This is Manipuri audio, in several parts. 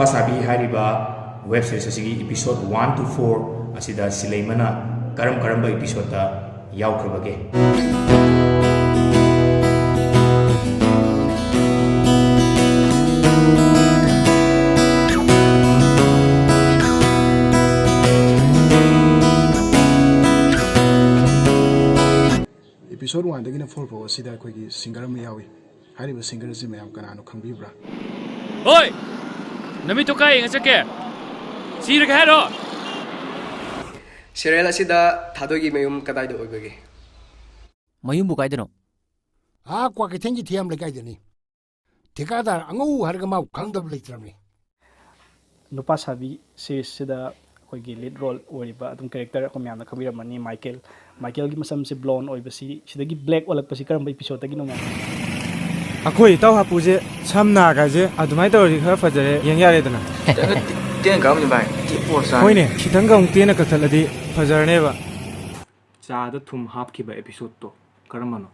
Nupa Sabi hariba web series asigi episode 1 to 4 asida silaimana karamba episode ta yaukrabage. Episode 1 dagina 4 po asida akoigi singer ama yawi. Hariba singer si mayam kanano khangbibra. Oi! Nami to kai ngachake. Sira ka hero. Serial asida thadogi mayum kadai do oibage. Mayum bu kaidano. Kwakeithel gi Thiyam Leikai dani. Thikadar angau harga mau khangdab leitramni. Nupa Sabi series sida akoigi lead role oriba adum character ko myamna khabiramani Michael gi masam se blonde oibasi sidagi black olakpasi karamba episode tagi no ma. Akoi taw hapuje samna gaje adumai tawri khara fajare yeng yare dana. Ten kam ni bai. Hoine khitang ga ungtena kathaladi fajarne ba. Chada thum Hangkhiba episode to karamano.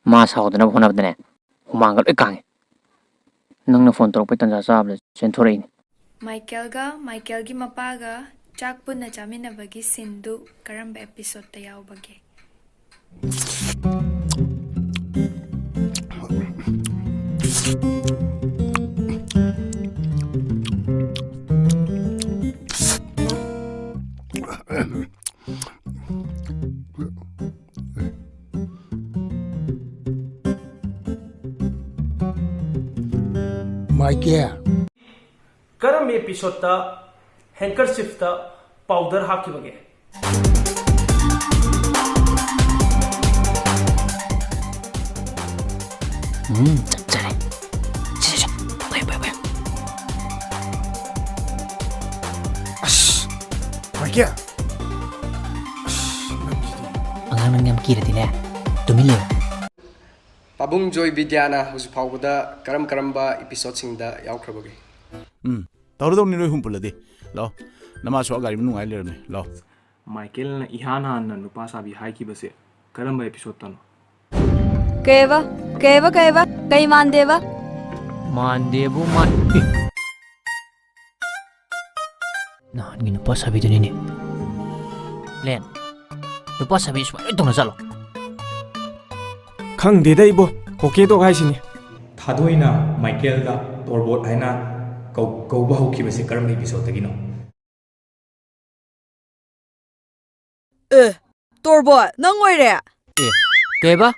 Mas haudana phone abdane humang gal ekang nangna phone torok pe tanja sabla senthorei Michael gi mapaga chak punna chamina bagi sindu karamba episode ta yaw bagi Michael Karam episode ta handkerchief ta powder hakibage. chare bai Michael angang ngam kira dile tumile Pabung Joy Vidyana husu phawda karamba episode singda yaukrabage. Tawdo ni roi humpulade lo nama so gari munu ai lerme lo Michael na ihana na Nupa Sabi Hangkhiba se karamba episode tano. Keva kai mandebu man nah ni Nupa Sabi tu ni len Nupa Sabi swai tong na jalo khangde dai bo koke to gaisini Thadoina Michael da torbot haina kau bahukhiba se karamba episode tagino. Torbot nang oire keba